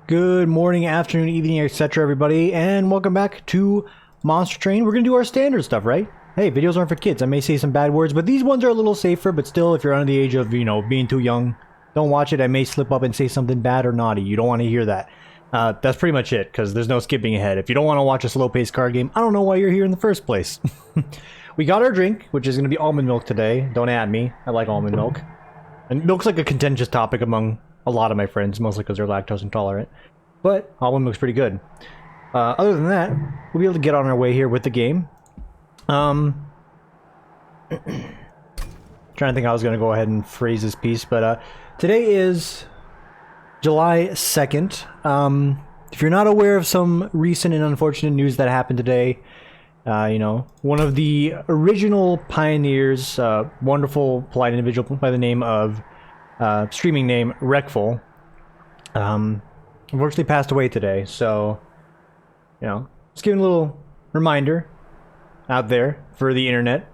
Good morning, afternoon, evening, etc. everybody, and welcome back to Monster Train. We're gonna do our standard stuff, right? Hey, videos aren't for kids. I may say some bad words, but these ones are a little safer, but still, if you're under the age of, being too young, don't watch it. I may slip up and say something bad or naughty. You don't want to hear that. That's pretty much it, because there's no skipping ahead. If you don't want to watch a slow-paced card game, I don't know why you're here in the first place. We got our drink, which is going to be almond milk today. Don't at me. I like almond milk. And milk's like a contentious topic among a lot of my friends, mostly because they're lactose intolerant. But almond milk's pretty good. Other than that, we'll be able to get on our way here with the game. Trying to think how I was going to go ahead and phrase this piece, but today is July 2nd. If you're not aware of some recent and unfortunate news that happened today, one of the original pioneers, wonderful, polite individual by the name of, streaming name, Wreckful, unfortunately passed away today. So, just giving a little reminder out there for the internet,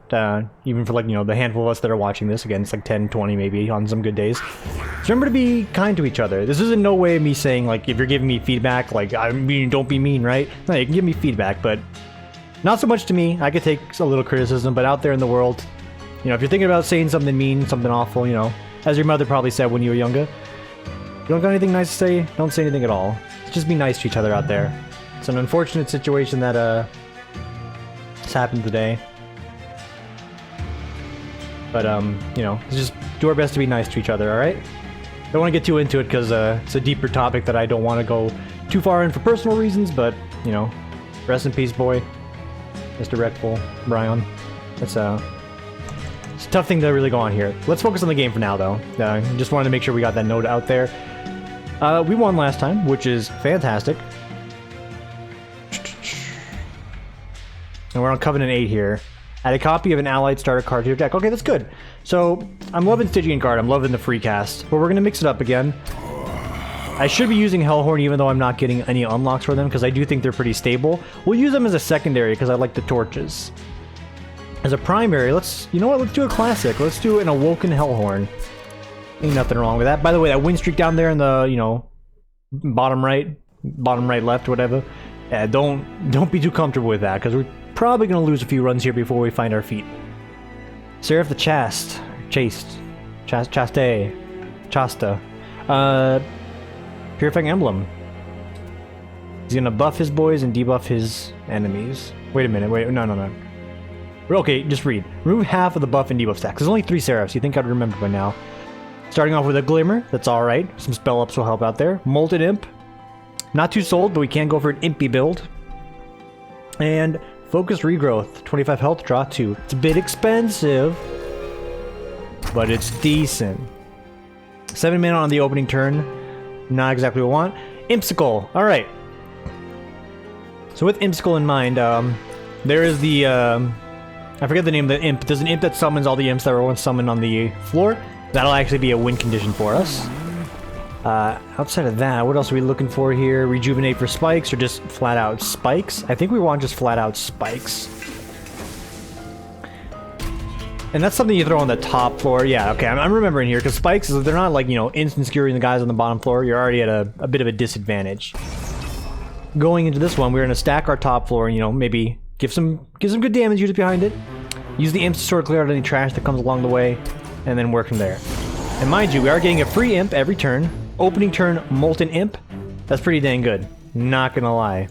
even for the handful of us that are watching this. Again, it's like 10, 20 maybe on some good days. Just remember to be kind to each other. This is in no way me saying, if you're giving me feedback, I mean, don't be mean, right? No, you can give me feedback, but not so much to me. I could take a little criticism, but out there in the world, if you're thinking about saying something mean, something awful, as your mother probably said when you were younger, you don't got anything nice to say, don't say anything at all. Just be nice to each other out there. It's an unfortunate situation that has happened today. But just do our best to be nice to each other, alright? Don't want to get too into it because it's a deeper topic that I don't want to go too far in for personal reasons, but, rest in peace, boy. Mr. Wreckful, Brian. It's a tough thing to really go on here. Let's focus on the game for now, though. Just wanted to make sure we got that note out there. We won last time, which is fantastic. And we're on Covenant 8 here. Add a copy of an allied starter card to your deck. Okay, that's good. So, I'm loving Stygian card. I'm loving the free cast. But we're going to mix it up again. I should be using Hellhorn even though I'm not getting any unlocks for them because I do think they're pretty stable. We'll use them as a secondary because I like the torches. As a primary, let's do a classic. Let's do an Awoken Hellhorn. Ain't nothing wrong with that. By the way, that win streak down there in the, bottom right left, whatever. Don't be too comfortable with that because we're probably going to lose a few runs here before we find our feet. Seraph the Chasta. Purifying Emblem. He's gonna buff his boys and debuff his enemies. Wait a minute, no. Okay, just read. Remove half of the buff and debuff stacks. There's only 3 Seraphs, you think I'd remember by now. Starting off with a Glimmer, that's alright. Some spell ups will help out there. Molten Imp. Not too sold, but we can go for an Impy build. And Focused Regrowth. 25 health, draw 2. It's a bit expensive, but it's decent. 7 mana on the opening turn. Not exactly what we want. Impsicle. Alright. So with Impsicle in mind, there is the, I forget the name of the imp. There's an imp that summons all the imps that were once summoned on the floor. That'll actually be a win condition for us. Outside of that, what else are we looking for here? Rejuvenate for spikes or just flat out spikes? I think we want just flat out spikes. And that's something you throw on the top floor. Yeah, okay, I'm remembering here, because spikes, they're not instant skewering the guys on the bottom floor. You're already at a bit of a disadvantage. Going into this one, we're going to stack our top floor and, maybe give some good damage units behind it. Use the imps to sort of clear out any trash that comes along the way, and then work from there. And mind you, we are getting a free imp every turn. Opening turn, Molten Imp. That's pretty dang good. Not going to lie.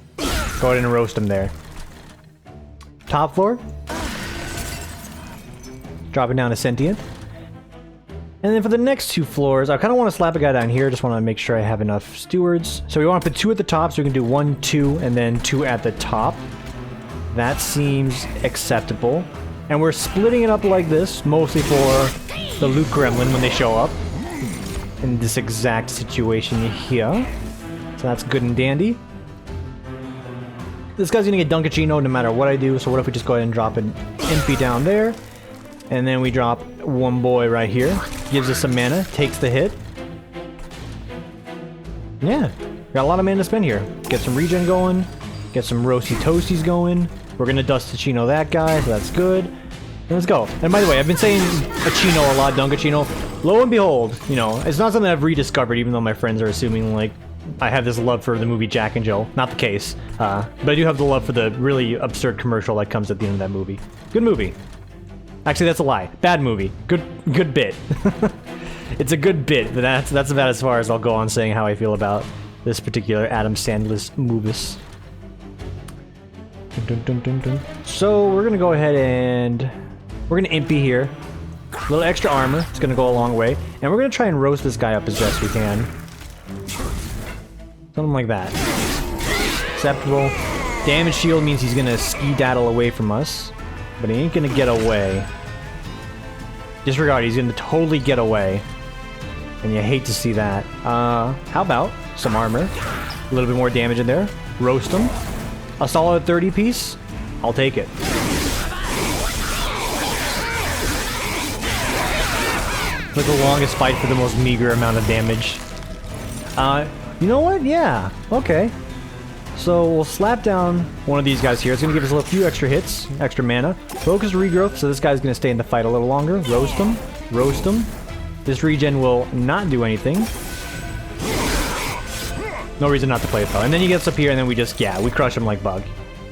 Go ahead and roast them there. Top floor. Drop it down to Sentient. And then for the next 2 floors, I kind of want to slap a guy down here. Just want to make sure I have enough stewards. So we want to put 2 at the top, so we can do 1, 2, and then 2 at the top. That seems acceptable. And we're splitting it up like this, mostly for the loot gremlin when they show up. In this exact situation here. So that's good and dandy. This guy's gonna get Dunkachino no matter what I do, so what if we just go ahead and drop an Impy down there? And then we drop 1 boy right here. Gives us some mana, takes the hit. Yeah, got a lot of mana to spend here. Get some regen going, get some roasty toasties going. We're gonna Dustachino that guy, so that's good. Let's go. And by the way, I've been saying Achino a lot, Dunkachino. Lo and behold, you know, it's not something I've rediscovered, even though my friends are assuming, like, I have this love for the movie Jack and Jill. Not the case. But I do have the love for the really absurd commercial that comes at the end of that movie. Good movie. Actually, that's a lie. Bad movie. Good bit. It's a good bit, but that's about as far as I'll go on saying how I feel about this particular Adam Sandler's movies. So we're gonna go ahead and we're gonna impy here. A little extra armor. It's gonna go a long way, and we're gonna try and roast this guy up as best we can. Something like that. Acceptable. Damage shield means he's gonna ski-daddle away from us, but he ain't gonna get away. Disregard, he's gonna totally get away. And you hate to see that. How about some armor? A little bit more damage in there. Roast him. A solid 30 piece? I'll take it. Like the longest fight for the most meager amount of damage. You know what? Yeah. Okay. So we'll slap down one of these guys here. It's gonna give us a few extra hits, extra mana. Focus regrowth, so this guy's gonna stay in the fight a little longer. Roast him. Roast him. This regen will not do anything. No reason not to play it though. And then he gets up here and then we just, yeah, we crush him like bug.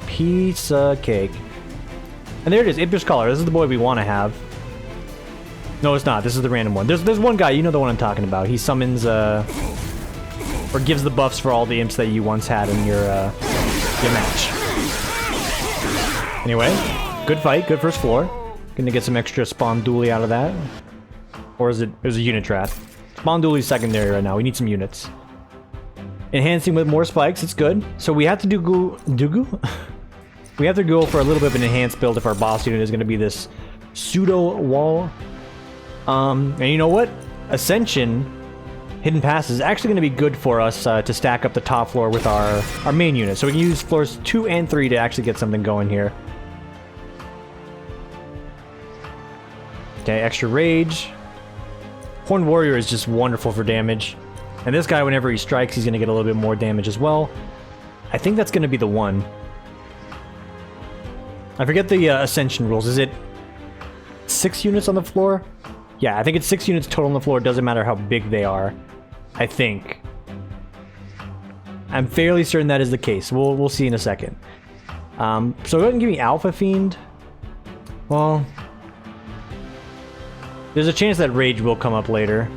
Piece of cake. And there it is, Impish Collar. This is the boy we want to have. No, it's not. This is the random one. There's one guy, you know the one I'm talking about. He summons, or gives the buffs for all the imps that you once had in your match. Anyway, good fight, good first floor. Gonna get some extra Spawn Dually out of that. Or is it was a unit trap? Spawn Dually's secondary right now. We need some units. Enhancing with more spikes, it's good. So we have to we have to go for a little bit of an enhanced build if our boss unit is going to be this pseudo wall. And you know what? Ascension Hidden Pass is actually going to be good for us to stack up the top floor with our main unit. So we can use floors 2 and 3 to actually get something going here. Okay, extra rage. Horned Warrior is just wonderful for damage. And this guy, whenever he strikes, he's going to get a little bit more damage as well. I think that's going to be the one. I forget the Ascension rules. Is it 6 units on the floor? Yeah, I think it's 6 units total on the floor. It doesn't matter how big they are. I think. I'm fairly certain that is the case. We'll see in a second. So go ahead and give me Alpha Fiend. Well, there's a chance that Rage will come up later.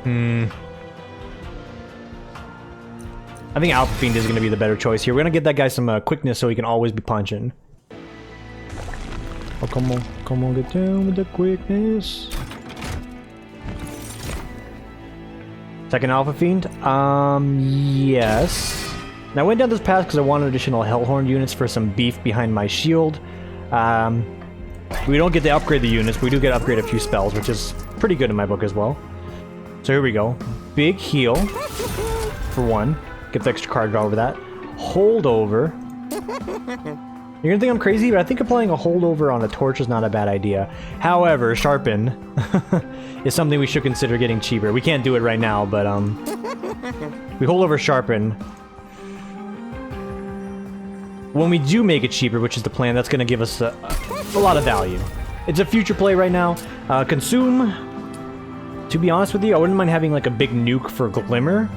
I think Alpha Fiend is going to be the better choice here. We're going to get that guy some quickness so he can always be punching. Oh, come on, get down with the quickness. Second Alpha Fiend? Yes. Now I went down this path because I wanted additional Hellhorn units for some beef behind my shield. We don't get to upgrade the units, but we do get to upgrade a few spells, which is pretty good in my book as well. So here we go. Big heal for 1. Get the extra card draw over that. Holdover. You're gonna think I'm crazy, but I think applying a holdover on a torch is not a bad idea. However, Sharpen is something we should consider getting cheaper. We can't do it right now, but we hold over Sharpen. When we do make it cheaper, which is the plan, that's gonna give us a lot of value. It's a future play right now. Consume. To be honest with you, I wouldn't mind having like a big nuke for Glimmer.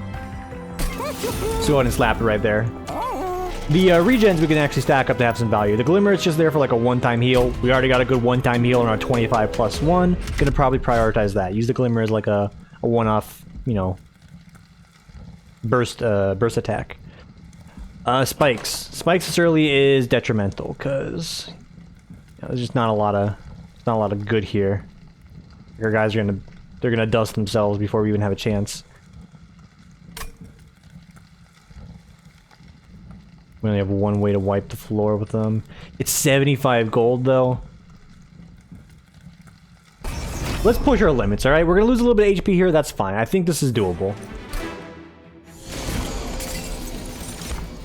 So go ahead and slap it right there. The regens we can actually stack up to have some value. The Glimmer is just there for like a one-time heal. We already got a good one-time heal on our 25 plus 1. Gonna probably prioritize that. Use the Glimmer as like a one-off, you know, burst attack. Spikes. Spikes this early is detrimental because there's just not a lot of good here. Our guys are they're gonna dust themselves before we even have a chance. We only have one way to wipe the floor with them. It's 75 gold though. Let's push our limits, alright? We're gonna lose a little bit of HP here, that's fine. I think this is doable.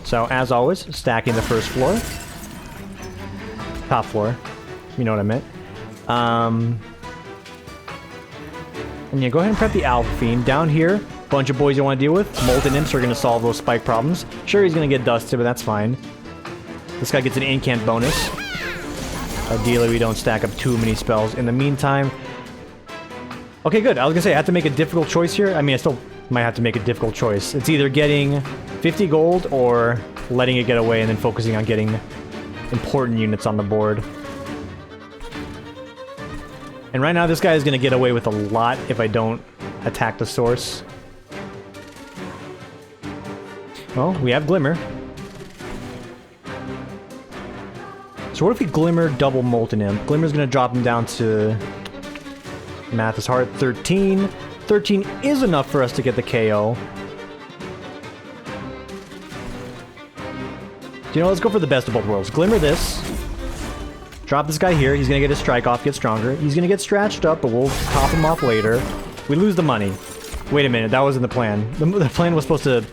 So, as always, stacking the first floor. Top floor. You know what I meant. And yeah, go ahead and prep the Alpha Fiend. Down here, bunch of boys you want to deal with. Molten Imps are going to solve those spike problems. Sure, he's going to get dusted, but that's fine. This guy gets an incant bonus. Ideally, we don't stack up too many spells. In the meantime, Okay, good. I was gonna say, I have to make a difficult choice here. I mean, I still might have to make a difficult choice. It's either getting 50 gold or letting it get away and then focusing on getting important units on the board. And right now, this guy is gonna get away with a lot if I don't attack the source. Well, we have Glimmer. So what if we Glimmer double Molten him? Glimmer's gonna drop him down to... Math is hard. 13. 13 is enough for us to get the KO. You know, let's go for the best of both worlds. Glimmer this. Drop this guy here. He's gonna get his strike off, get stronger. He's gonna get scratched up, but we'll top him off later. We lose the money. Wait a minute, that wasn't the plan. The plan was supposed to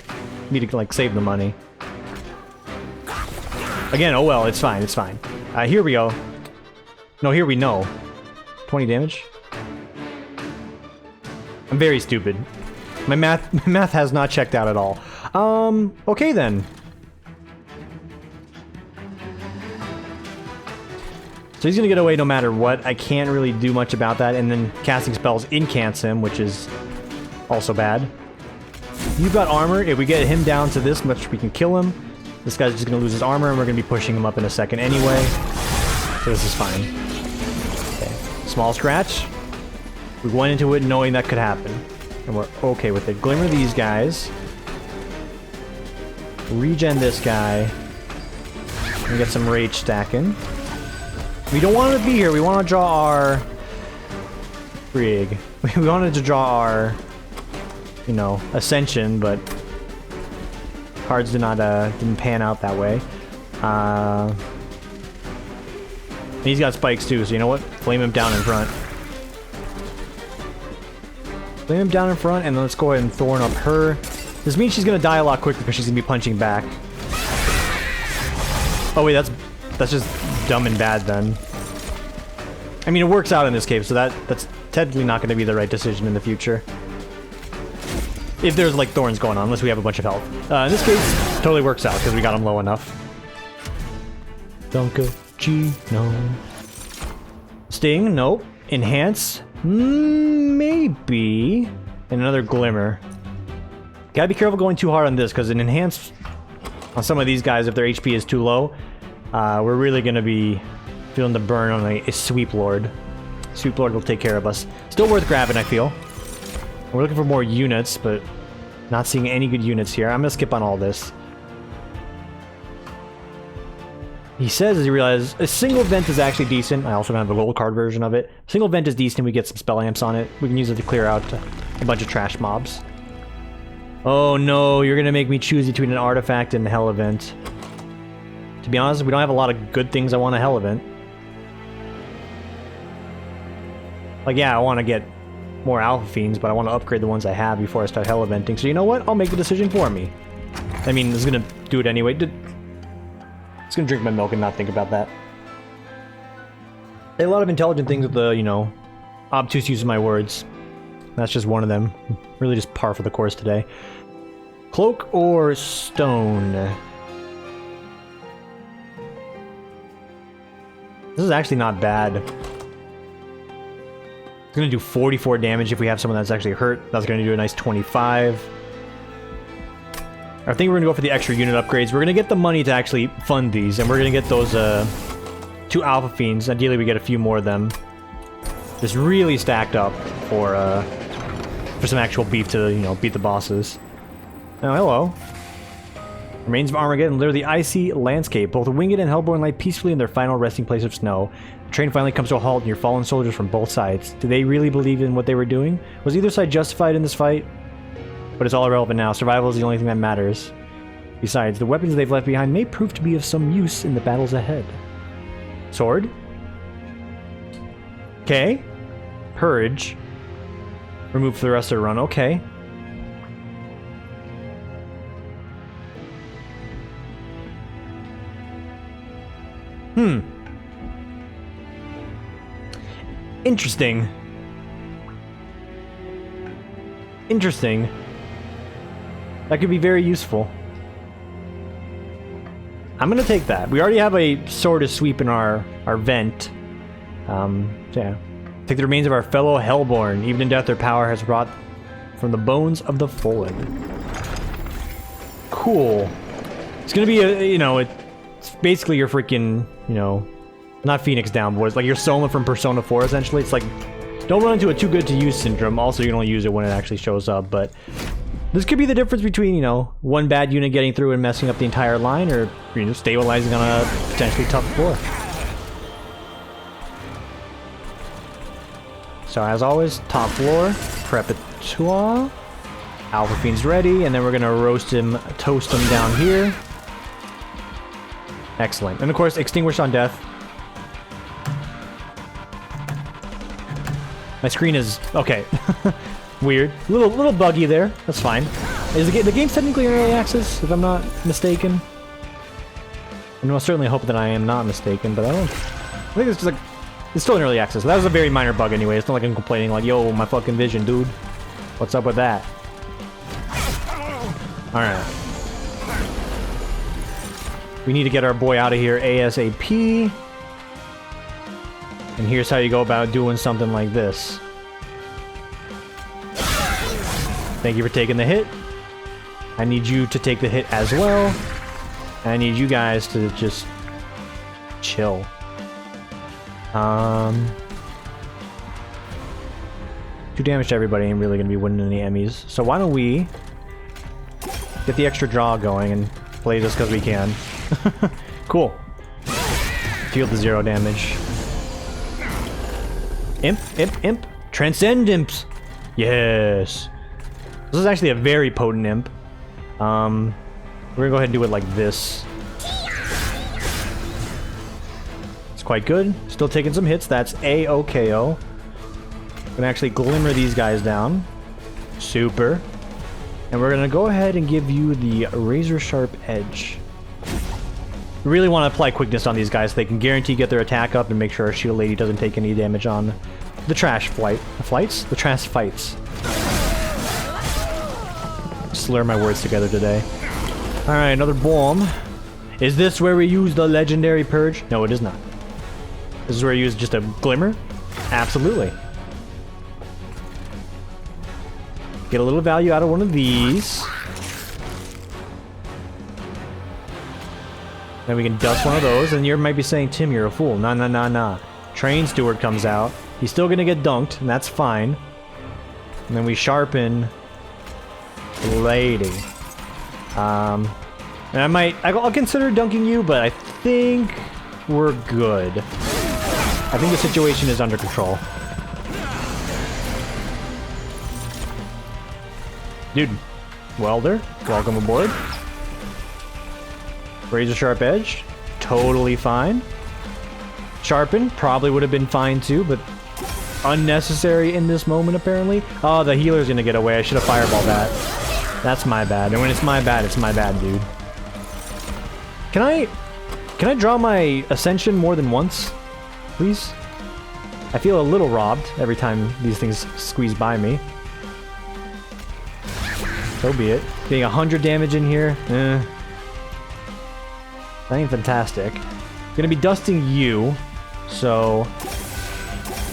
be to, like, save the money. Again, oh well, it's fine, it's fine. Here we go. No, here we know. 20 damage? I'm very stupid. My math has not checked out at all. Okay then. So he's gonna get away no matter what. I can't really do much about that, and then casting spells incants him, which is also bad. You've got armor. If we get him down to this much, we can kill him. This guy's just gonna lose his armor, and we're gonna be pushing him up in a second anyway. So this is fine. Okay. Small scratch. We went into it knowing that could happen, and we're okay with it. Glimmer these guys. Regen this guy. And get some rage stacking. We don't want to be here. We want to draw our... Frig. We wanted to draw our... You know, Ascension, but... Cards did not, didn't pan out that way. He's got spikes too, so you know what? Flame him down in front. Flame him down in front, and then let's go ahead and Thorn up her. This means she's gonna die a lot quicker because she's gonna be punching back. Oh wait, that's just dumb and bad then. I mean, it works out in this case, so that's technically not gonna be the right decision in the future. If there's like thorns going on, unless we have a bunch of health. In this case, totally works out because we got him low enough. Dunka G, no. Sting, nope. Enhance, maybe. And another Glimmer. Gotta be careful going too hard on this because an Enhance on some of these guys, if their HP is too low, we're really gonna be feeling the burn on a Sweep Lord. Sweep Lord will take care of us. Still worth grabbing, I feel. We're looking for more units, but not seeing any good units here. I'm gonna skip on all this. He says, as he realizes, a single vent is actually decent. I also don't have a gold card version of it. Single vent is decent. We get some spell amps on it. We can use it to clear out a bunch of trash mobs. Oh no, you're gonna make me choose between an artifact and a hell event. To be honest, we don't have a lot of good things I want a hell event. Like, yeah, I want to get more Alpha Fiends, but I want to upgrade the ones I have before I start hell eventing. So you know what? I'll make the decision for me. I mean, it's gonna do it anyway. It's gonna drink my milk and not think about that. A lot of intelligent things with the, you know, obtuse use of my words. That's just one of them. Really just par for the course today. Cloak or stone? This is actually not bad. It's gonna do 44 damage if we have someone that's actually hurt. That's gonna do a nice 25. I think we're gonna go for the extra unit upgrades. We're gonna get the money to actually fund these, and we're gonna get those 2 Alpha Fiends. Ideally, we get a few more of them. Just really stacked up for some actual beef to, you know, beat the bosses. Oh, hello. Remains of Armageddon litter the icy landscape. Both Winged and Hellborn lie peacefully in their final resting place of snow. The train finally comes to a halt near fallen soldiers from both sides. Did they really believe in what they were doing? Was either side justified in this fight? But it's all irrelevant now. Survival is the only thing that matters. Besides, the weapons they've left behind may prove to be of some use in the battles ahead. Sword? Okay. Purge. Remove for the rest of the run. Okay. Interesting. Interesting. That could be very useful. I'm gonna take that. We already have a Sword of Sweep in our vent. Yeah. Take the remains of our fellow Hellborn. Even in death, their power has wrought from the bones of the fallen. Cool. It's gonna be a, you know, it's basically your freaking, you know, not Phoenix Down, but it's like your Soma from Persona 4, essentially. It's like, don't run into a too good to use syndrome. Also, you can only use it when it actually shows up, but this could be the difference between, you know, one bad unit getting through and messing up the entire line, or, you know, stabilizing on a potentially tough floor. So, as always, top floor, Prepatoire. Alpha Fiend's ready, and then we're gonna roast him, toast him down here. Excellent. And of course, Extinguish on Death. My screen is... okay. Weird. Little buggy there. That's fine. Is the game's technically in early access, if I'm not mistaken? And I'll certainly hope that I am not mistaken, but I think it's just like... it's still in early access. That was a very minor bug anyway. It's not like I'm complaining like, yo, my fucking vision, dude. What's up with that? Alright. We need to get our boy out of here ASAP. And here's how you go about doing something like this. Thank you for taking the hit. I need you to take the hit as well. I need you guys to just chill. 2 damage to everybody ain't really gonna be winning any Emmys. So why don't we get the extra draw going and play this because we can. Cool. Field to 0 damage. Imp. Transcend imps. Yes. This is actually a very potent imp. We're gonna go ahead and do it like this. It's quite good. Still taking some hits. That's A-OK-O. Gonna actually glimmer these guys down. Super. And we're gonna go ahead and give you the razor sharp edge. We really want to apply quickness on these guys so they can guarantee get their attack up and make sure our shield lady doesn't take any damage on the trash flights? The trash fights. Slur my words together today. Alright, another bomb. Is this where we use the legendary purge? No, it is not. This is where you use just a glimmer? Absolutely. Get a little value out of one of these. Then we can dust one of those, and you might be saying, Tim, you're a fool. Nah. Train Steward comes out. He's still gonna get dunked, and that's fine. And then we sharpen Lady. And I'll consider dunking you, but I think we're good. I think the situation is under control. Dude, Welder, welcome aboard. Razor Sharp Edge, totally fine. Sharpen, probably would have been fine too, but unnecessary in this moment apparently. Oh, the healer's gonna get away. I should have fireballed that. That's my bad. And when it's my bad, dude. Can I draw my Ascension more than once? Please? I feel a little robbed every time these things squeeze by me. So be it. Getting 100 damage in here. That ain't fantastic. Gonna be dusting you, so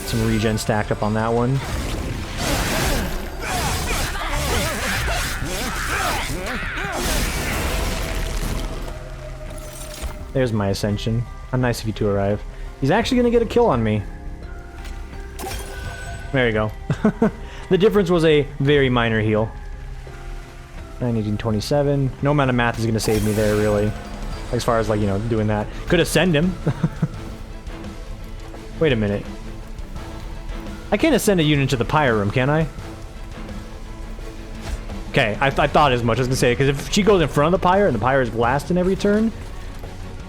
some regen stacked up on that one. There's my Ascension. How nice of you to arrive. He's actually gonna get a kill on me. There you go. The difference was a very minor heal. 1927. No amount of math is gonna save me there, really. As far as, like, you know, doing that. Could ascend him. Wait a minute. I can't ascend a unit to the pyre room, can I? Okay, I thought as much. I was gonna say, because if she goes in front of the pyre and the pyre is blasting every turn,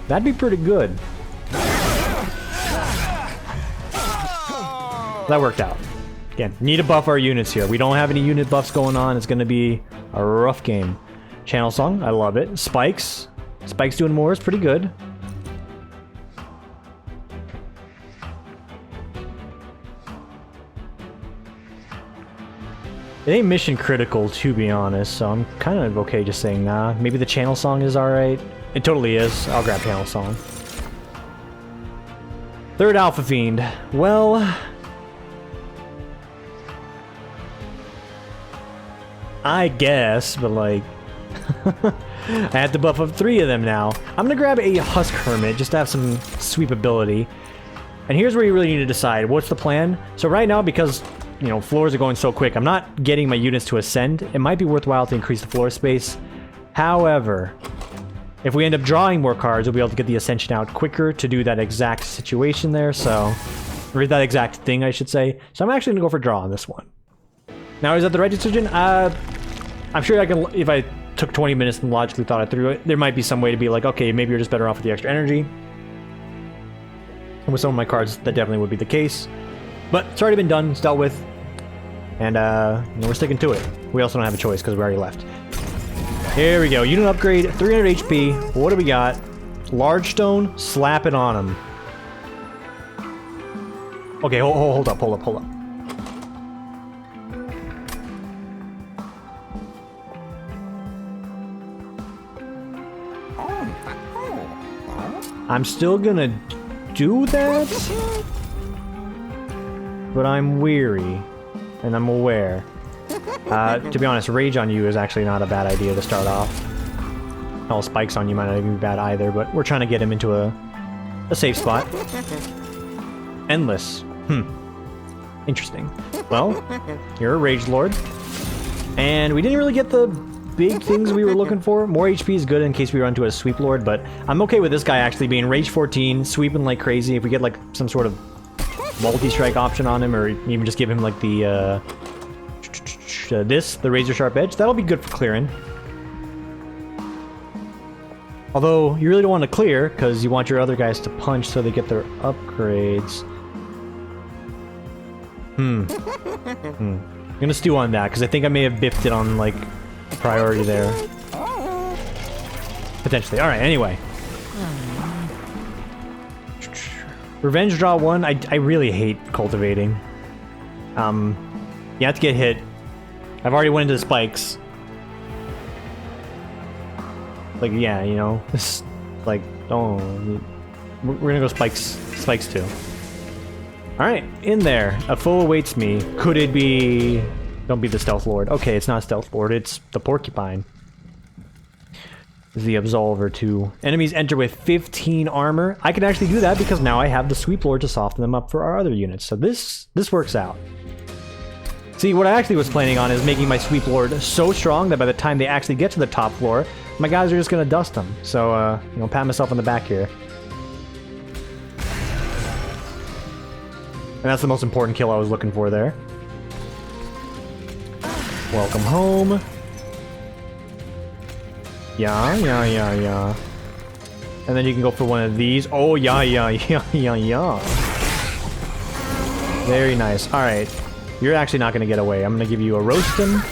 that'd be pretty good. That worked out. Again, need to buff our units here. We don't have any unit buffs going on. It's gonna be a rough game. Channel Song, I love it. Spikes. Spikes doing more is pretty good. It ain't mission critical, to be honest, so I'm kind of okay just saying nah. Maybe the Channel Song is alright. It totally is. I'll grab Channel Song. Third Alpha Fiend. Well, I guess, but like... I have to buff up 3 of them now. I'm gonna grab a Husk Hermit just to have some sweepability. And here's where you really need to decide. What's the plan? So right now, because, you know, floors are going so quick, I'm not getting my units to ascend. It might be worthwhile to increase the floor space. However, if we end up drawing more cards, we'll be able to get the ascension out quicker to do that exact situation there, so... Or that exact thing, I should say. So I'm actually gonna go for draw on this one. Now, is that the right decision? I'm sure I can... If I took 20 minutes and logically thought it through, there might be some way to be like, okay, maybe you're just better off with the extra energy. And with some of my cards, that definitely would be the case. But it's already been done, it's dealt with. And, you know, we're sticking to it. We also don't have a choice because we already left. Here we go. Unit upgrade, 300 HP. What do we got? Large stone, slap it on him. Okay, hold up. I'm still gonna do that, but I'm weary, and I'm aware. To be honest, rage on you is actually not a bad idea to start off. All spikes on you might not even be bad either, but we're trying to get him into a safe spot. Endless. Interesting. Well, you're a Rage Lord. And we didn't really get the big things we were looking for. More HP is good in case we run into a Sweep Lord, but I'm okay with this guy actually being Rage 14, sweeping like crazy. If we get like some sort of multi-strike option on him, or even just give him like the, the Razor Sharp Edge, that'll be good for clearing. Although, you really don't want to clear, because you want your other guys to punch so they get their upgrades. I'm gonna stew on that, because I think I may have biffed it on, like, priority there. Potentially. Alright, anyway. Revenge draw 1, I really hate cultivating. You have to get hit. I've already went into the spikes. Like, yeah, you know, this, like, oh, we're gonna go spikes too. Alright, in there. A foe awaits me. Could it be... Don't be the Stealth Lord. Okay, it's not Stealth Lord, it's the Porcupine. The Absolver too. Enemies enter with 15 armor. I can actually do that because now I have the Sweep Lord to soften them up for our other units. So this works out. See, what I actually was planning on is making my Sweep Lord so strong that by the time they actually get to the top floor, my guys are just gonna dust them. So, you know, pat myself on the back here. And that's the most important kill I was looking for there. Welcome home. Yeah. And then you can go for one of these. Oh, yeah. Very nice. Alright. You're actually not gonna get away. I'm gonna give you a Roastin'.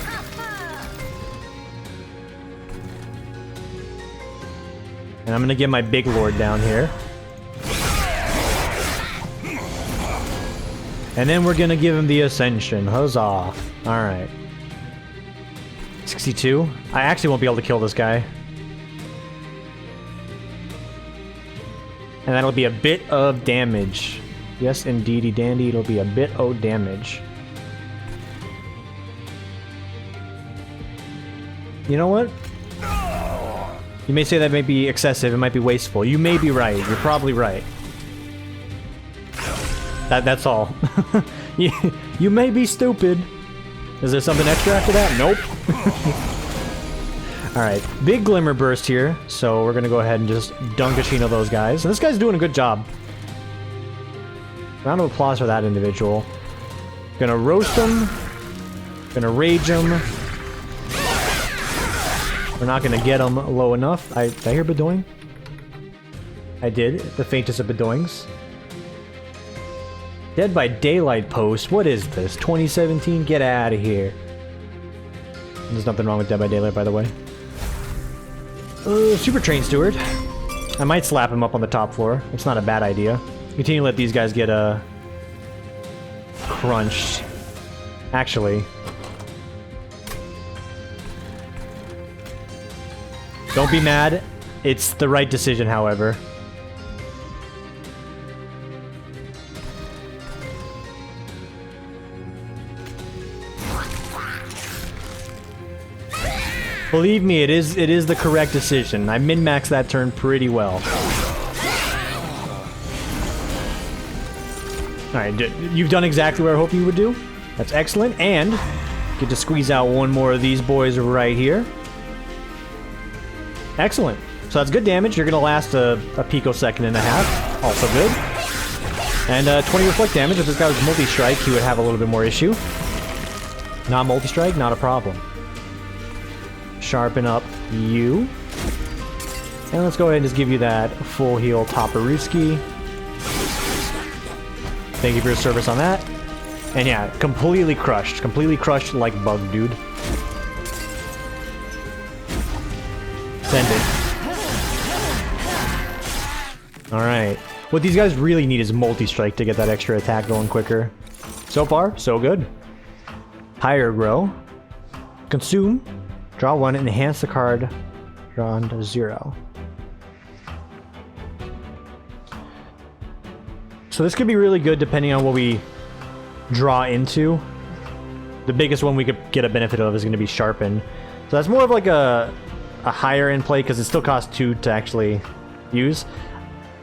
And I'm gonna get my big lord down here. And then we're gonna give him the Ascension. Huzzah. Alright. 62. I actually won't be able to kill this guy. And that'll be a bit of damage. Yes, indeedy dandy, it'll be a bit of damage. You know what? You may say that may be excessive, it might be wasteful. You may be right, you're probably right. That's all. You may be stupid. Is there something extra after that? Nope. Alright, big Glimmer Burst here, so we're gonna go ahead and just Dunkachino those guys. And this guy's doing a good job. Round of applause for that individual. Gonna roast him. Gonna rage him. We're not gonna get him low enough. Did I hear Bedoing? I did. The faintest of Bedoings. Dead by Daylight post. What is this? 2017? Get out of here. There's nothing wrong with Dead by Daylight, by the way. Super Train Steward. I might slap him up on the top floor. It's not a bad idea. Continue to let these guys get crunched. Actually. Don't be mad. It's the right decision, however. Believe me, it is the correct decision. I min-maxed that turn pretty well. Alright, you've done exactly what I hope you would do. That's excellent, and get to squeeze out one more of these boys right here. Excellent. So that's good damage. You're going to last a picosecond and a half. Also good. And 20 reflect damage. If this guy was multi-strike, he would have a little bit more issue. Not multi-strike, not a problem. Sharpen up you. And let's go ahead and just give you that full heal Topperooski. Thank you for your service on that. And yeah, completely crushed. Completely crushed like bug, dude. Send it. Alright. What these guys really need is multi-strike to get that extra attack going quicker. So far, so good. Pyre grow. Consume. Draw one, enhance the card drawn to 0. So this could be really good depending on what we draw into. The biggest one we could get a benefit of is going to be Sharpen. So that's more of like a higher end play because it still costs 2 to actually use.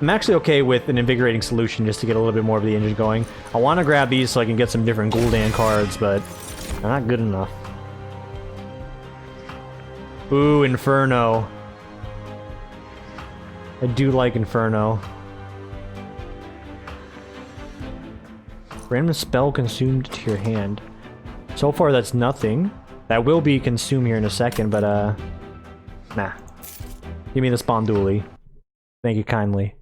I'm actually okay with an Invigorating Solution just to get a little bit more of the engine going. I want to grab these so I can get some different Gul'dan cards, but they're not good enough. Ooh, Inferno. I do like Inferno. Random spell consumed to your hand. So far that's nothing. That will be consumed here in a second, but nah. Give me the Sponduli. Thank you kindly.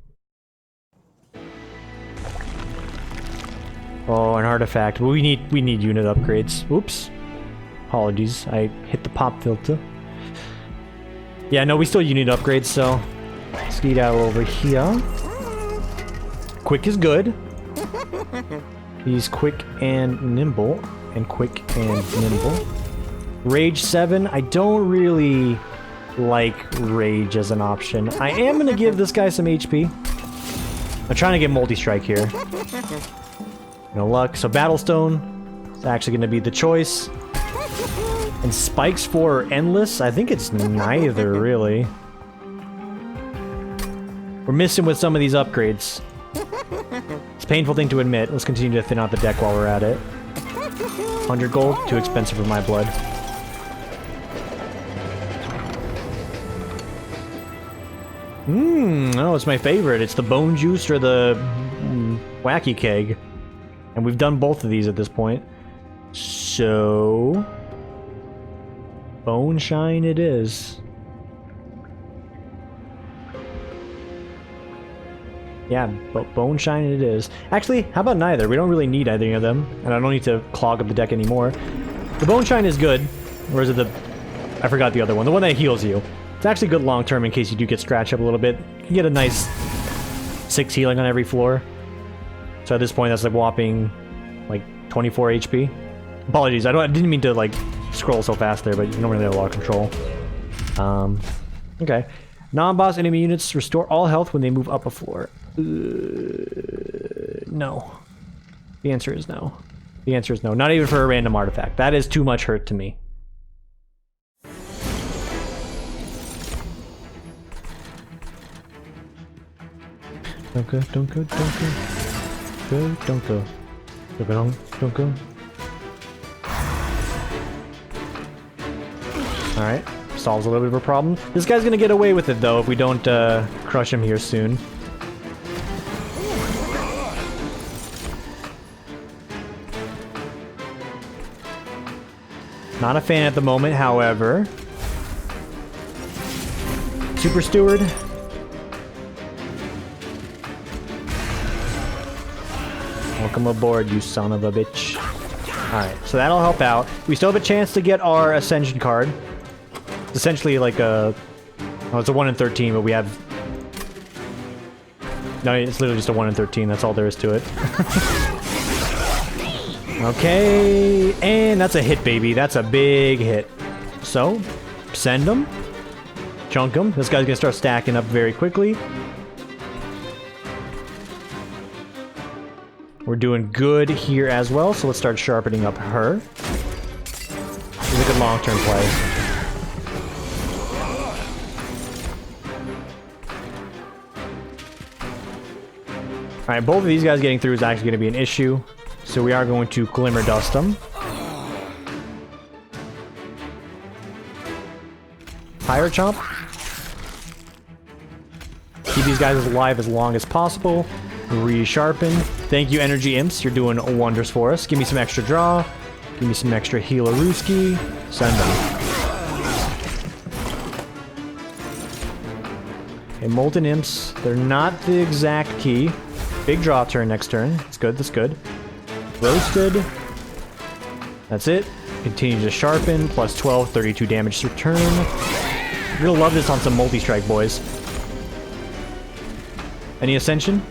Oh, an artifact. We need unit upgrades. Oops. Apologies. I hit the pop filter. Yeah, no, we still unit upgrades, so speed out over here. Quick is good. He's quick and nimble, and quick and nimble. Rage 7, I don't really like Rage as an option. I am going to give this guy some HP. I'm trying to get multi-strike here. No luck. So Battlestone is actually going to be the choice. And Spikes for Endless? I think it's neither, really. We're missing with some of these upgrades. It's a painful thing to admit. Let's continue to thin out the deck while we're at it. 100 gold, too expensive for my blood. Oh, it's my favorite. It's the Bone Juice or the Wacky Keg. And we've done both of these at this point. So... Bone Shine it is. Yeah, Bone Shine it is. Actually, how about neither? We don't really need either of them, and I don't need to clog up the deck anymore. The Bone Shine is good. Or is it the... I forgot the other one. The one that heals you. It's actually good long term in case you do get scratched up a little bit. You can get a nice 6 healing on every floor. So at this point, that's like whopping like 24 HP. Apologies, I didn't mean to like scroll so fast there, but you don't really have a lot of control. Okay. Non-boss enemy units restore all health when they move up a floor. No. The answer is no. The answer is no. Not even for a random artifact. That is too much hurt to me. Don't go, don't go, don't go. Go, don't go. Don't go. Alright. Solves a little bit of a problem. This guy's gonna get away with it, though, if we don't crush him here soon. Not a fan at the moment, however. Super Steward. Welcome aboard, you son of a bitch. Alright, so that'll help out. We still have a chance to get our Ascension card. It's essentially like a... Oh, it's a 1 in 13, but we have... No, it's literally just a 1 in 13. That's all there is to it. Okay, and that's a hit, baby. That's a big hit. So, send them. Chunk them. This guy's gonna start stacking up very quickly. We're doing good here as well, so let's start sharpening up her. This is a good long-term play. Alright, both of these guys getting through is actually going to be an issue. So we are going to Glimmer Dust them. Pyre Chomp. Keep these guys alive as long as possible. Resharpen. Thank you, Energy Imps. You're doing wonders for us. Give me some extra draw. Give me some extra Healer-Rooski. Send them. Okay, Molten Imps. They're not the exact key. Big draw turn next turn. That's good, that's good. Roasted. That's it. Continue to sharpen. Plus 12, 32 damage to turn. You're gonna love this on some multi-strike, boys. Any ascension?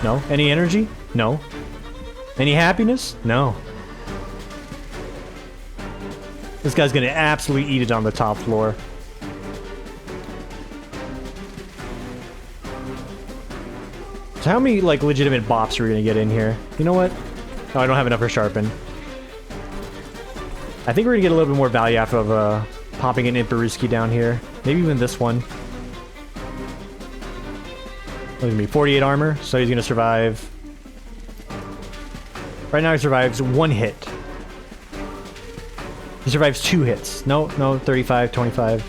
No. Any energy? No. Any happiness? No. This guy's gonna absolutely eat it on the top floor. So how many, like, legitimate bops are we gonna get in here? You know what? Oh, I don't have enough for Sharpen. I think we're gonna get a little bit more value after of popping an Imperuski down here. Maybe even this one. Look at me, 48 armor, so he's gonna survive. Right now he survives 1 hit. He survives 2 hits. No, 35, 25.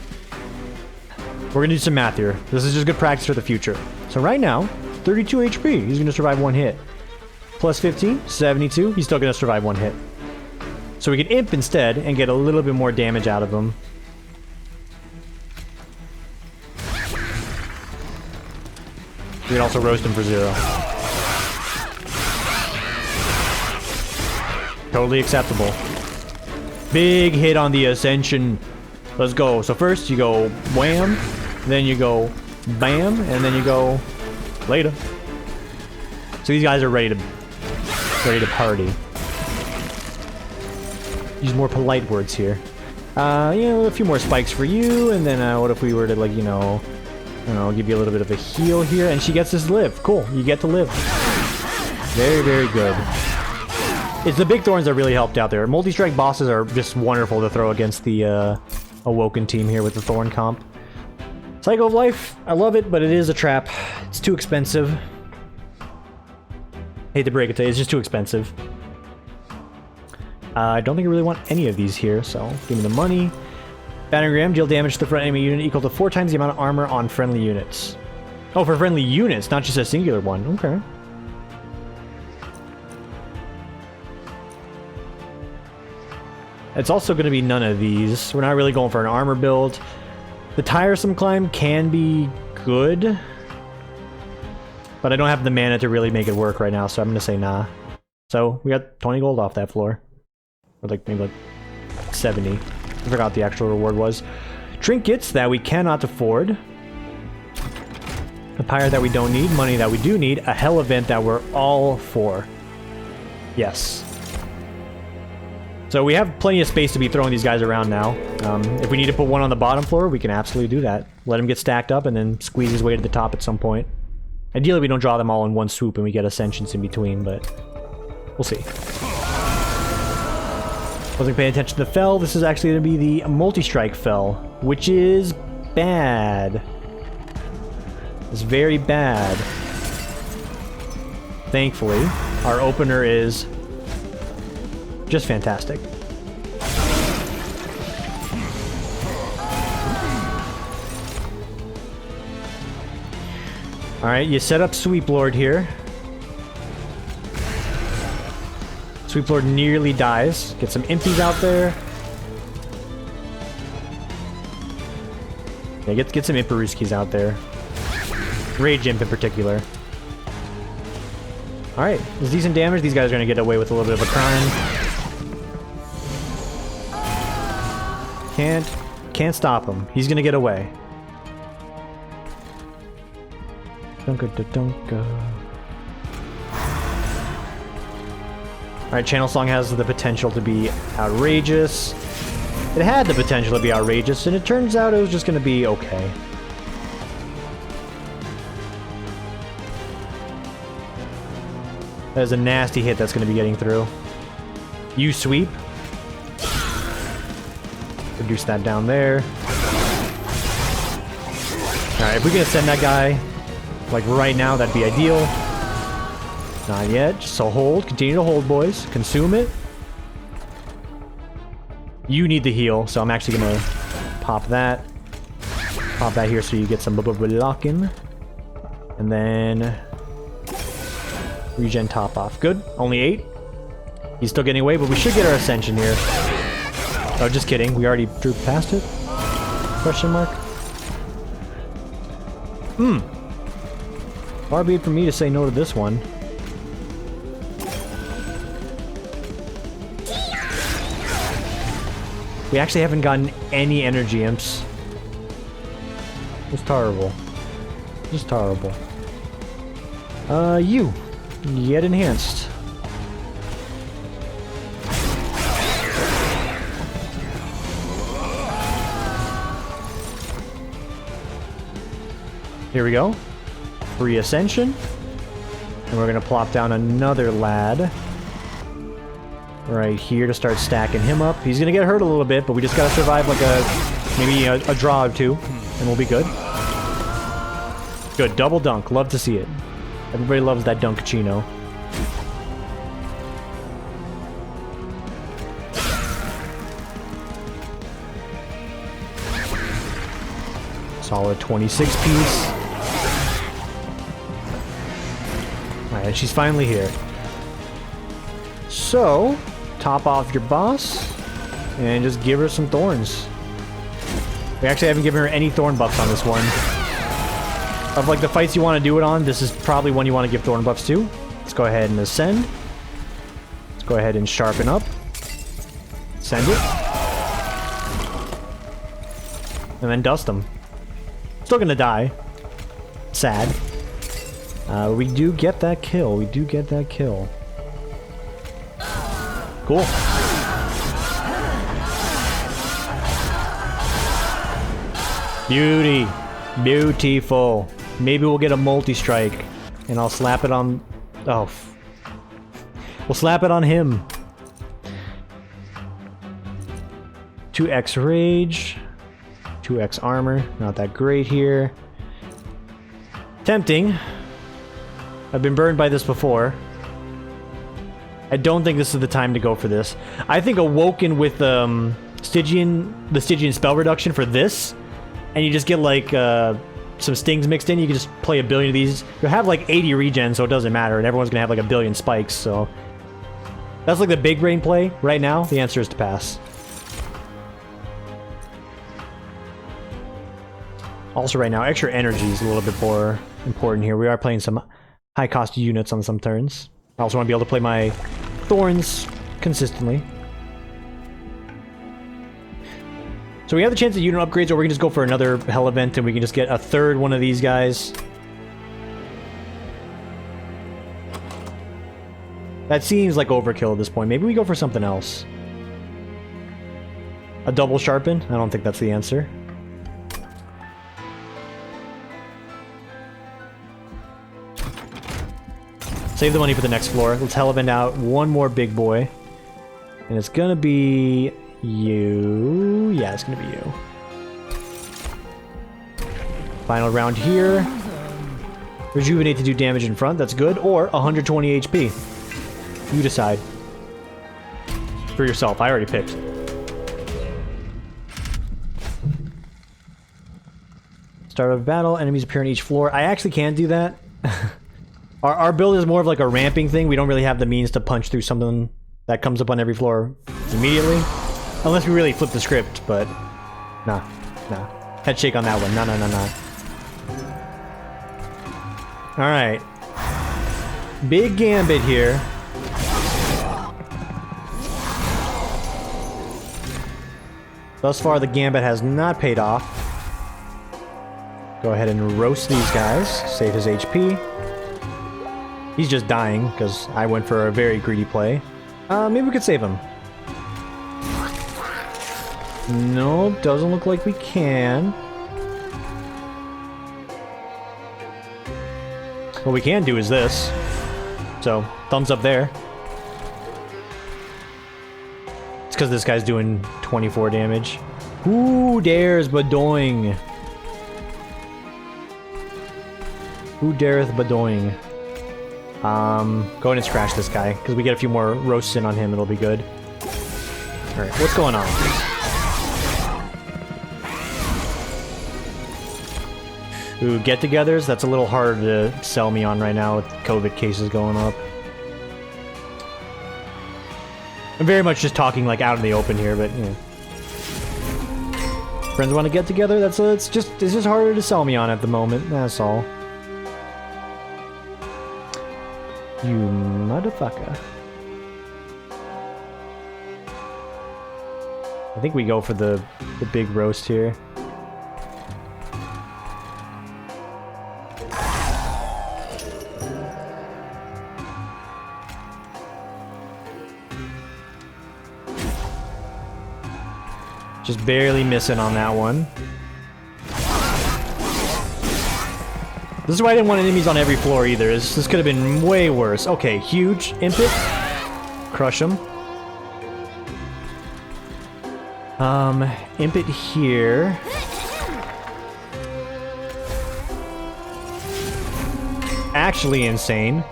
We're gonna do some math here. This is just good practice for the future. So right now, 32 HP. He's gonna survive 1 hit. Plus 15, 72. He's still gonna survive 1 hit. So we can Imp instead and get a little bit more damage out of him. We can also roast him for 0. Totally acceptable. Big hit on the Ascension. Let's go. So first you go wham, then you go bam, and then you go later. So these guys are ready to party. Use more polite words here. You know, a few more spikes for you, and then what if we were to, like, you know, I don't know, give you a little bit of a heal here, and she gets to live. Cool, you get to live. Very, very good. It's the big thorns that really helped out there. Multi-strike bosses are just wonderful to throw against the Awoken team here with the Thorn comp. Cycle of Life, I love it, but it is a trap. It's too expensive. Hate to break it to you, it's just too expensive. I don't think I really want any of these here, so give me the money. Bannergram, deal damage to the front enemy unit equal to 4 times the amount of armor on friendly units. Oh, for friendly units, not just a singular one. Okay. It's also going to be none of these. We're not really going for an armor build. The Tiresome Climb can be good, but I don't have the mana to really make it work right now, so I'm going to say nah. So we got 20 gold off that floor. Or like maybe like 70. I forgot what the actual reward was. Trinkets that we cannot afford. A pyre that we don't need. Money that we do need. A hell event that we're all for. Yes. So we have plenty of space to be throwing these guys around now. If we need to put one on the bottom floor, we can absolutely do that. Let him get stacked up and then squeeze his way to the top at some point. Ideally, we don't draw them all in one swoop and we get Ascensions in between, but we'll see. Wasn't paying attention to the Fell. This is actually going to be the Multi-Strike Fell, which is bad. It's very bad. Thankfully, our opener is just fantastic. Alright, you set up Sweep Lord here. Sweep Lord nearly dies. Get some impies out there. Yeah, get some Imperuskis out there. Rage Imp in particular. Alright, it's decent damage. These guys are going to get away with a little bit of a crime. Can't stop him. He's going to get away. Alright, Channel Song has the potential to be outrageous. It had the potential to be outrageous, and it turns out it was just going to be okay. That is a nasty hit that's going to be getting through. You sweep. Reduce that down there. Alright, if we can send that guy, like right now, that'd be ideal. Not yet. So hold. Continue to hold, boys. Consume it. You need the heal, so I'm actually gonna pop that. Pop that here so you get some blocking. And then regen top off. Good. Only 8. He's still getting away, but we should get our ascension here. Oh, just kidding. We already drew past it? Question mark. Far be it from me to say no to this one. We actually haven't gotten any energy imps. It's terrible. Just terrible. You. Get enhanced. Here we go. Free ascension. And we're gonna plop down another lad. Right here to start stacking him up. He's gonna get hurt a little bit, but we just gotta survive like maybe a draw or two, and we'll be good. Good, double dunk. Love to see it. Everybody loves that Dunkachino. Solid 26 piece. Alright, she's finally here. So, top off your boss, and just give her some thorns. We actually haven't given her any thorn buffs on this one. Of like the fights you want to do it on, this is probably one you want to give thorn buffs to. Let's go ahead and ascend. Let's go ahead and sharpen up. Send it. And then dust them. Still gonna die. Sad. We do get that kill. We do get that kill. Cool. Beauty. Beautiful. Maybe we'll get a multi-strike. And I'll slap it on... Oh. We'll slap it on him. 2x rage. 2x armor. Not that great here. Tempting. I've been burned by this before. I don't think this is the time to go for this. I think Awoken with the Stygian spell reduction for this, and you just get like some stings mixed in, you can just play a billion of these. You'll have like 80 regen, so it doesn't matter, and everyone's gonna have like a billion spikes, so... That's like the big brain play right now. The answer is to pass. Also right now, extra energy is a little bit more important here. We are playing some high-cost units on some turns. I also want to be able to play my thorns consistently. So we have the chance at unit upgrades, or we can just go for another hell event and we can just get a third one of these guys. That seems like overkill at this point. Maybe we go for something else. A double sharpen? I don't think that's the answer. Save the money for the next floor. Let's hell event out one more big boy. And it's gonna be... you... yeah, it's gonna be you. Final round here. Rejuvenate to do damage in front, that's good. Or 120 HP. You decide. For yourself, I already picked. Start of battle, enemies appear on each floor. I actually can do that. Our build is more of like a ramping thing. We don't really have the means to punch through something that comes up on every floor immediately. Unless we really flip the script, but... Nah. Head shake on that one. Nah. Alright. Big gambit here. Thus far, the gambit has not paid off. Go ahead and roast these guys. Save his HP. He's just dying, because I went for a very greedy play. Maybe we could save him. Nope, doesn't look like we can. What we can do is this. So, thumbs up there. It's because this guy's doing 24 damage. Who dares Badoing? Who dareth Badoing? Go ahead and scratch this guy, because we get a few more roasts in on him, it'll be good. Alright, what's going on? Ooh, get-togethers? That's a little harder to sell me on right now with COVID cases going up. I'm very much just talking like out in the open here, but you know. Friends want to get together? It's just harder to sell me on at the moment, that's all. You motherfucker. I think we go for the big roast here. Just barely missing on that one. This is why I didn't want enemies on every floor either. This could have been way worse. Okay, huge impet. Crush him. Impet here. Actually insane.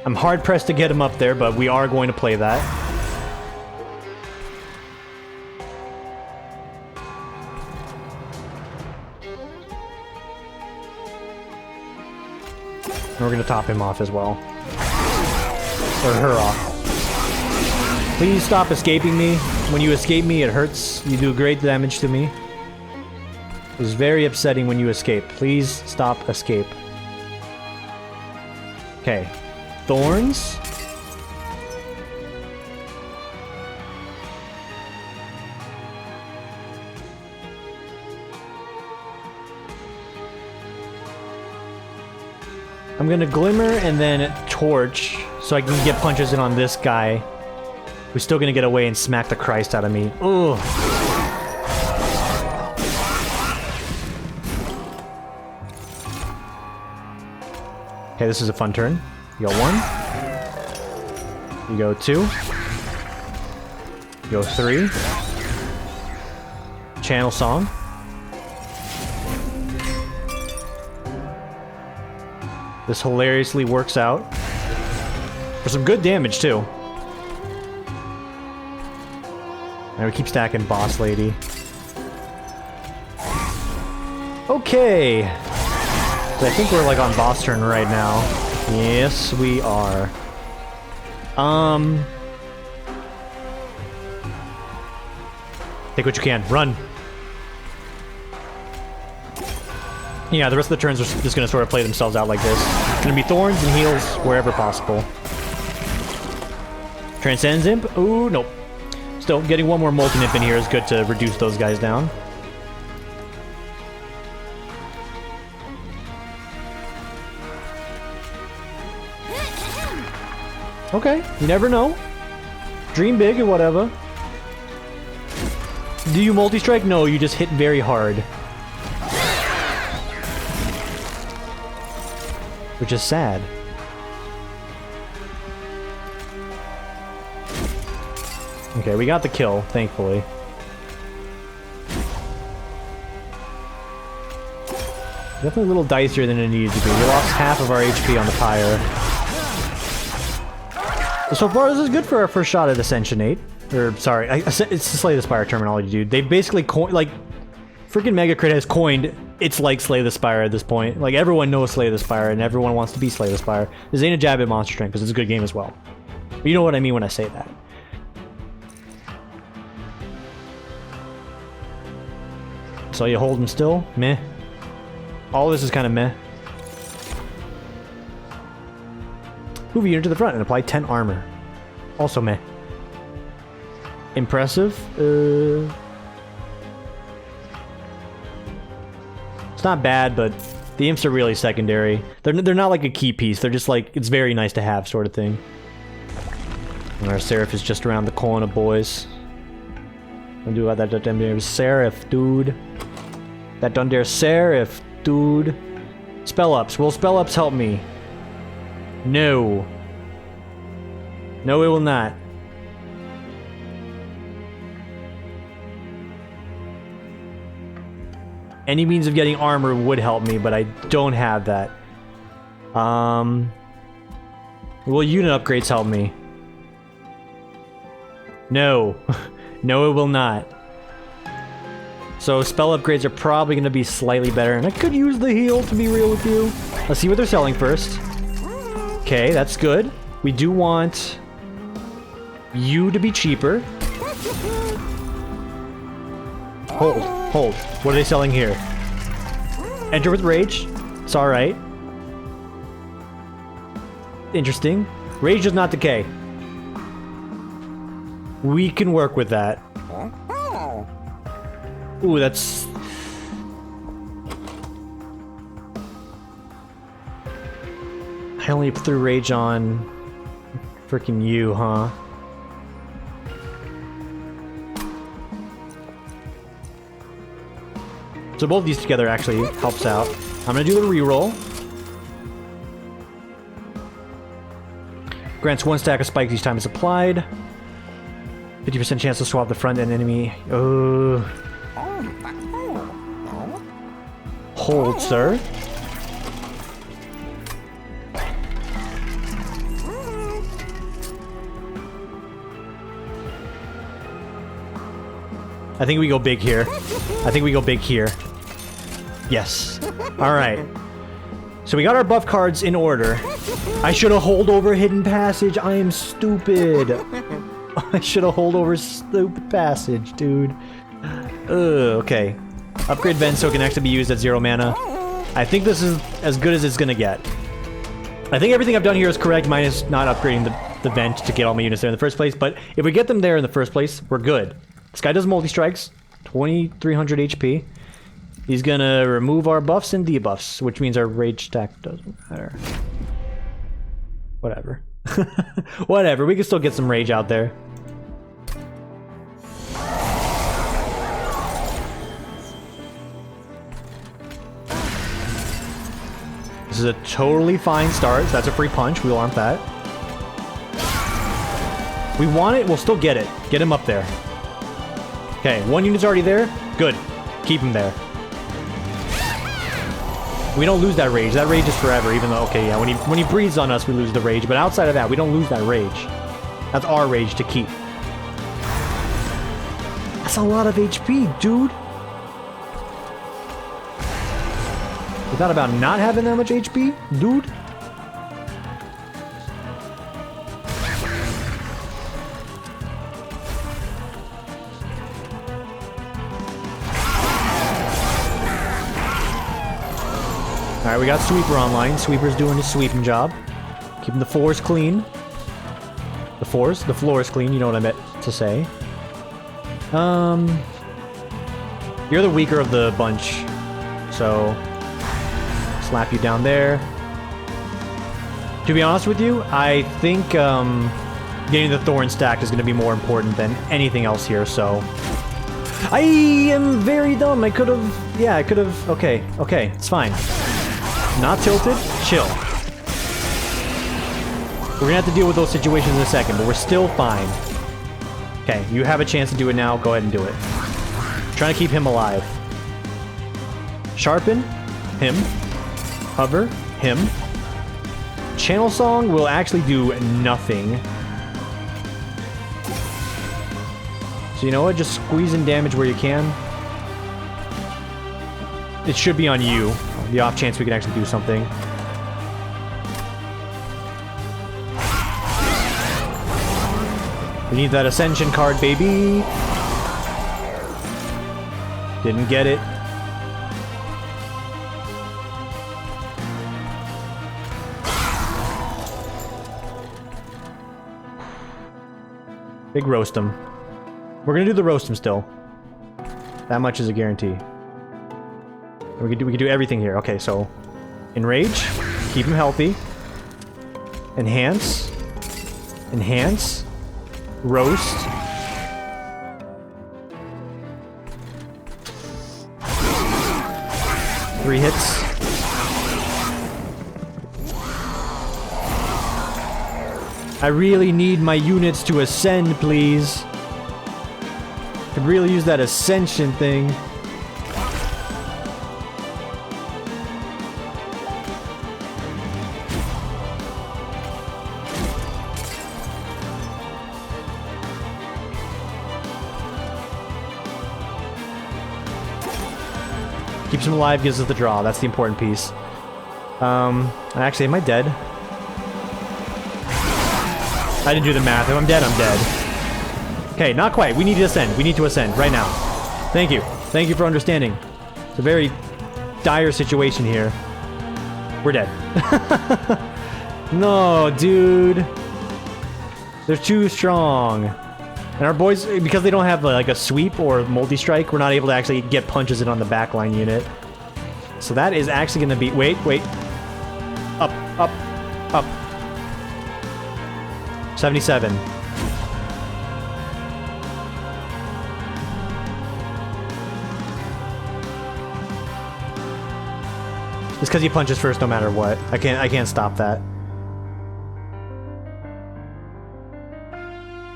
I'm hard pressed to get him up there, but we are going to play that. We're gonna top him off as well. Or her off. Please stop escaping me. When you escape me, it hurts. You do great damage to me. It's very upsetting when you escape. Please stop escape. Okay. Thorns. I'm gonna Glimmer and then Torch, so I can get punches in on this guy, who's still gonna get away and smack the Christ out of me. Ugh. Okay, this is a fun turn. You go 1. You go 2. You go 3. Channel Song. This hilariously works out. For some good damage, too. And we keep stacking Boss Lady. Okay. So I think we're like on boss turn right now. Yes, we are. Take what you can. Run. Yeah, the rest of the turns are just going to sort of play themselves out like this. It's going to be thorns and heals wherever possible. Transcends Imp? Ooh, nope. Still, getting one more Molten Imp in here is good to reduce those guys down. Okay, you never know. Dream big or whatever. Do you multi-strike? No, you just hit very hard. Which is sad. Okay, we got the kill, thankfully. Definitely a little dicier than it needed to be. We lost half of our HP on the pyre. So far, this is good for our first shot at Ascension 8. Or, sorry, it's the Slay the Spire terminology, dude. They basically coined, like, freaking Megacrit has coined, it's like Slay the Spire at this point. Like, everyone knows Slay the Spire, and everyone wants to be Slay the Spire. This ain't a jab at Monster Strength, because it's a good game as well. But you know what I mean when I say that. So you hold him still? Meh. All this is kind of meh. Move a unit to the front and apply 10 armor. Also meh. Impressive? It's not bad, but the imps are really secondary. They're not like a key piece. They're just like, it's very nice to have sort of thing. And our Seraph is just around the corner, boys. Don't do that damn there Seraph, dude. That done there Seraph, dude. Spell ups. Will spell ups help me? No. No, it will not. Any means of getting armor would help me, but I don't have that. Will unit upgrades help me? No. No, it will not. So spell upgrades are probably going to be slightly better, and I could use the heal, to be real with you. Let's see what they're selling first. Okay, that's good. We do want you to be cheaper. Hold. What are they selling here? Enter with rage. It's alright. Interesting. Rage does not decay. We can work with that. Ooh, that's... I only threw rage on freaking you, huh? So both of these together actually helps out. I'm gonna do the reroll. Grants 1 stack of spikes each time it's applied. 50% chance to swap the front end enemy. Hold, sir. I think we go big here. Yes. Alright. So we got our buff cards in order. I should have hold over hidden passage. I am stupid. I should have hold over stupid passage, dude. Okay. Upgrade vent so it can actually be used at 0 mana. I think this is as good as it's gonna get. I think everything I've done here is correct, minus not upgrading the vent to get all my units there in the first place, but if we get them there in the first place, we're good. This guy does multi-strikes, 2300 HP. He's gonna remove our buffs and debuffs, which means our rage stack doesn't matter. Whatever. Whatever, we can still get some rage out there. This is a totally fine start. That's a free punch. We want that. We want it, we'll still get it. Get him up there. Okay, 1 unit's already there. Good. Keep him there. We don't lose that rage. That rage is forever, even though, okay, yeah, when he breathes on us, we lose the rage. But outside of that, we don't lose that rage. That's our rage to keep. That's a lot of HP, dude. You thought about not having that much HP, dude? Alright, we got Sweeper online. Sweeper's doing his sweeping job. Keeping the floors clean. The floor is clean, you know what I meant to say. You're the weaker of the bunch. So, slap you down there. To be honest with you, I think getting the Thorn stacked is going to be more important than anything else here, so... I am very dumb. I could have... Yeah, I could have... Okay, it's fine. Not tilted. Chill. We're gonna have to deal with those situations in a second, but we're still fine. Okay, you have a chance to do it now. Go ahead and do it. Trying to keep him alive. Sharpen. Him. Hover. Him. Channel Song will actually do nothing. So you know what? Just squeeze in damage where you can. It should be on you. The off chance we can actually do something. We need that Ascension card, baby! Didn't get it. Big roast him. We're gonna do the roast him still. That much is a guarantee. We can do everything here. Okay, so enrage, keep him healthy. Enhance, roast. Three hits. I really need my units to ascend, please. Could really use that ascension thing. Keeps him alive, gives us the draw. That's the important piece. Actually, am I dead? I didn't do the math. If I'm dead, I'm dead. Okay, not quite. We need to ascend. We need to ascend right now. Thank you. Thank you for understanding. It's a very dire situation here. We're dead. No, dude. They're too strong. And our boys, because they don't have like a sweep or multi-strike, we're not able to actually get punches in on the backline unit. So that is actually going to be... Wait. Up. 77. It's because he punches first no matter what. I can't stop that.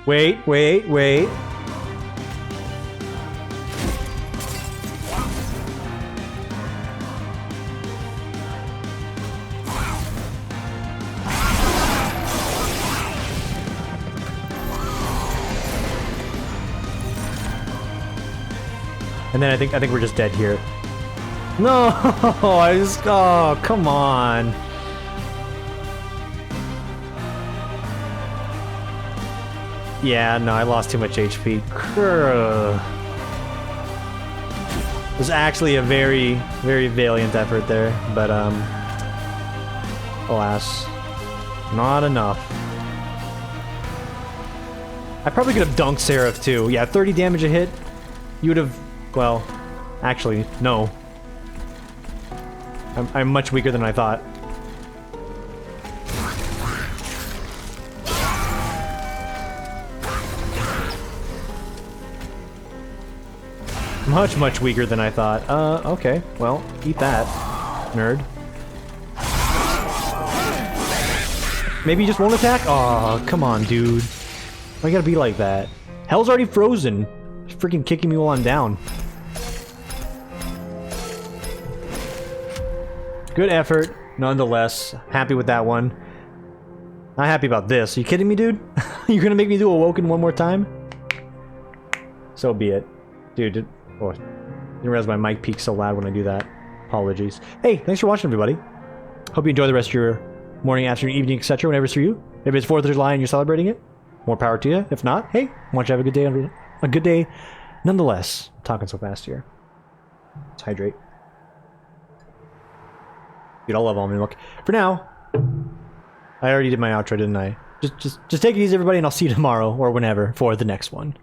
Wait. And then I think we're just dead here. No, oh, come on. Yeah, no, I lost too much HP. It was actually a very, very valiant effort there, but alas, not enough. I probably could have dunked Seraph too. Yeah, 30 damage a hit. You would have, well, actually, no. I'm much weaker than I thought. Much weaker than I thought. Okay. Well, eat that, nerd. Maybe you just won't attack? Aw, come on, dude. Why you gotta be like that? Hell's already frozen. It's freaking kicking me while I'm down. Good effort, nonetheless. Happy with that one. Not happy about this. Are you kidding me, dude? You're gonna make me do Awoken one more time? So be it. Dude, oh, I didn't realize my mic peaks so loud when I do that. Apologies. Hey, thanks for watching, everybody. Hope you enjoy the rest of your morning, afternoon, evening, etc. Whenever it's for you. If it's 4th of July and you're celebrating it, more power to you. If not, hey, why don't you have a good day? A good day, nonetheless. I'm talking so fast here. Let's hydrate. Dude, I'll love all my milk. For now, I already did my outro, didn't I? Just take it easy, everybody, and I'll see you tomorrow or whenever for the next one.